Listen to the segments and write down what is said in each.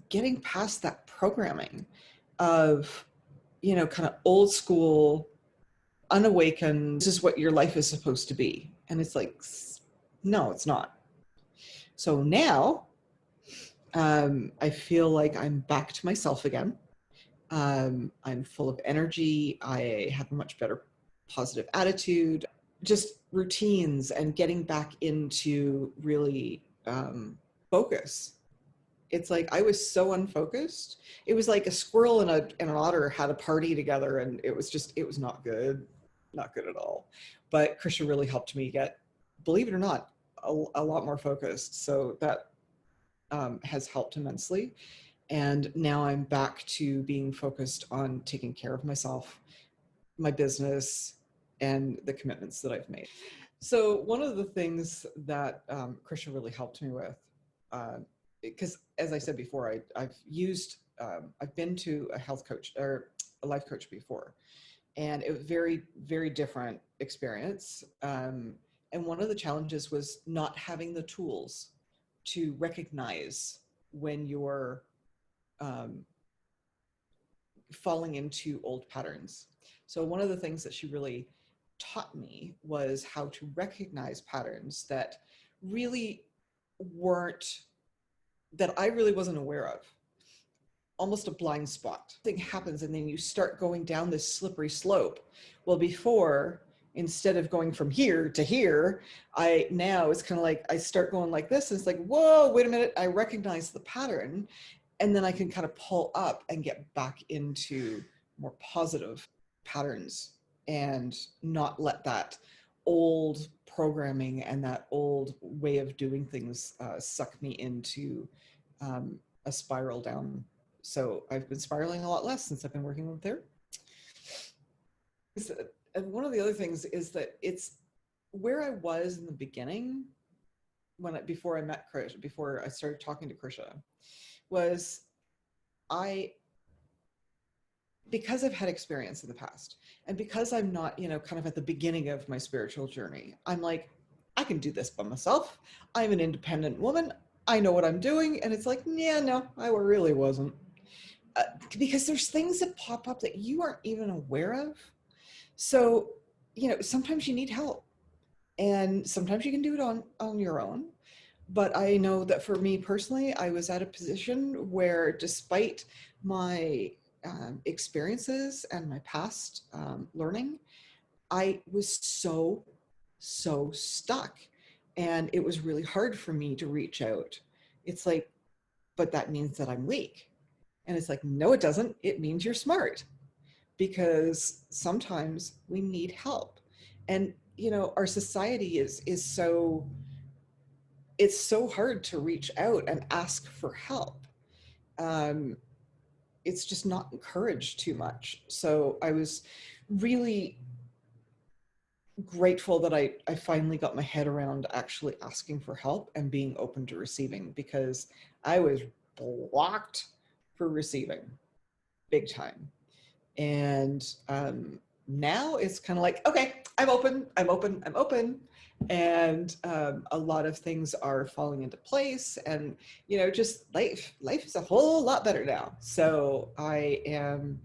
getting past that programming of, you know, kind of old school, unawakened, this is what your life is supposed to be. And it's like, no, it's not. So now I feel like I'm back to myself again. I'm full of energy. I have a much better positive attitude, just routines and getting back into really focus. It's like I was so unfocused. It was like a squirrel and an otter had a party together, and it was not good, not good at all. But Krisha really helped me get, believe it or not, a lot more focused. So that has helped immensely. And now I'm back to being focused on taking care of myself, my business, and the commitments that I've made. So one of the things that Krisha really helped me with, because as I said before, I've been to a health coach or a life coach before, and it was very, very different experience. And one of the challenges was not having the tools to recognize when you're falling into old patterns. So one of the things that she really taught me was how to recognize patterns that really weren't, that I really wasn't aware of. Almost a blind spot. Thing happens and then you start going down this slippery slope. Well, before, instead of going from here to here, now it's kind of like I start going like this, and it's like, whoa, wait a minute, I recognize the pattern, and then I can kind of pull up and get back into more positive patterns and not let that old programming and that old way of doing things suck me into a spiral down. So I've been spiraling a lot less since I've been working with therapy. And one of the other things is that it's where I was in the beginning, before I met Krisha, before I started talking to Krisha, was because I've had experience in the past, and because I'm not, you know, kind of at the beginning of my spiritual journey, I'm like, I can do this by myself. I'm an independent woman. I know what I'm doing. And it's like, yeah, no, I really wasn't. Because there's things that pop up that you aren't even aware of. So, you know, sometimes you need help, and sometimes you can do it on your own. But I know that for me personally, I was at a position where, despite my experiences and my past learning, I was so stuck. And it was really hard for me to reach out. It's like, but that means that I'm weak. And it's like, no, it doesn't. It means you're smart, because sometimes we need help. And, you know, our society is so, it's so hard to reach out and ask for help. It's just not encouraged too much. So I was really grateful that I finally got my head around actually asking for help and being open to receiving, because I was blocked for receiving big time. And now it's kind of like, okay, I'm open. And a lot of things are falling into place, and, you know, just life is a whole lot better now. So I'm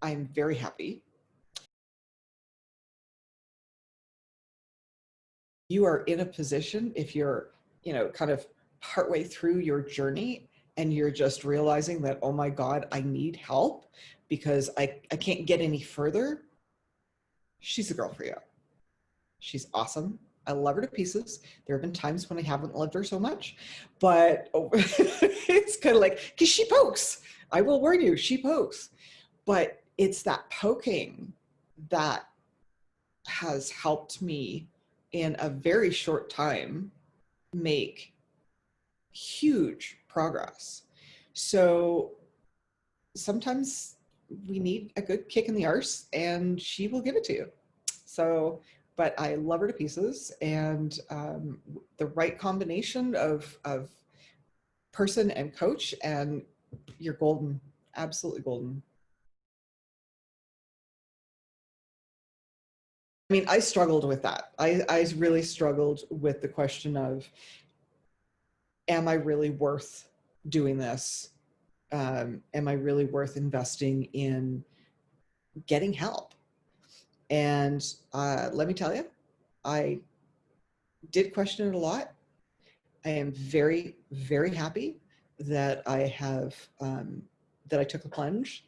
very happy. You are in a position, if you're, you know, kind of partway through your journey and you're just realizing that, oh my God, I need help because I can't get any further, she's the girl for you. She's awesome. I love her to pieces. There have been times when I haven't loved her so much, but it's kind of like, because she pokes. I will warn you, she pokes. But it's that poking that has helped me in a very short time make huge progress. So sometimes we need a good kick in the arse, and she will give it to you. So, but I love her to pieces, and the right combination of person and coach, and you're golden, absolutely golden. I mean, I struggled with that. I really struggled with the question of, am I really worth doing this? Am I really worth investing in getting help? And let me tell you, I did question it a lot. I am very, very happy that I have that I took a plunge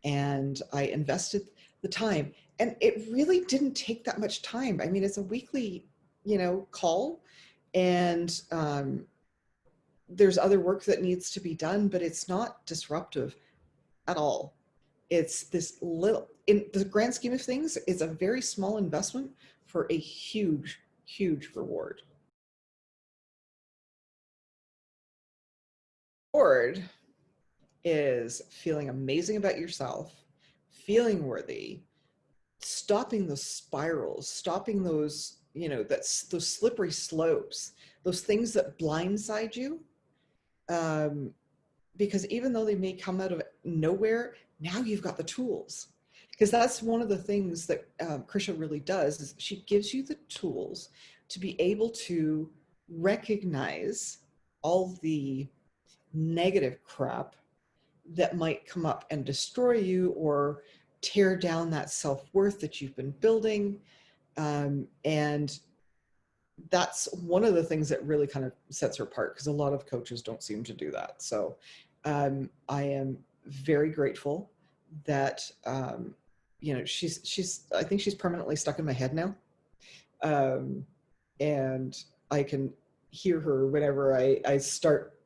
and I invested the time. And it really didn't take that much time. I mean, it's a weekly, call, and there's other work that needs to be done, but it's not disruptive at all. It's this little, in the grand scheme of things, it's a very small investment for a huge, huge reward. Reward is feeling amazing about yourself, feeling worthy, stopping those spirals, stopping those, that's those slippery slopes, those things that blindside you. Because even though they may come out of nowhere, now you've got the tools. Because that's one of the things that Krisha really does, is she gives you the tools to be able to recognize all the negative crap that might come up and destroy you or tear down that self-worth that you've been building. And that's one of the things that really kind of sets her apart, because a lot of coaches don't seem to do that. So I am very grateful that she's I think she's permanently stuck in my head now, and I can hear her whenever I start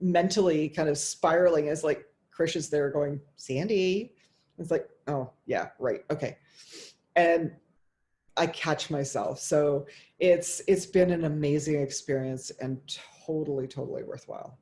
mentally kind of spiraling. As like Krish is there going, Sandy. It's like, oh yeah, right, okay, and I catch myself. So it's been an amazing experience and totally, totally worthwhile.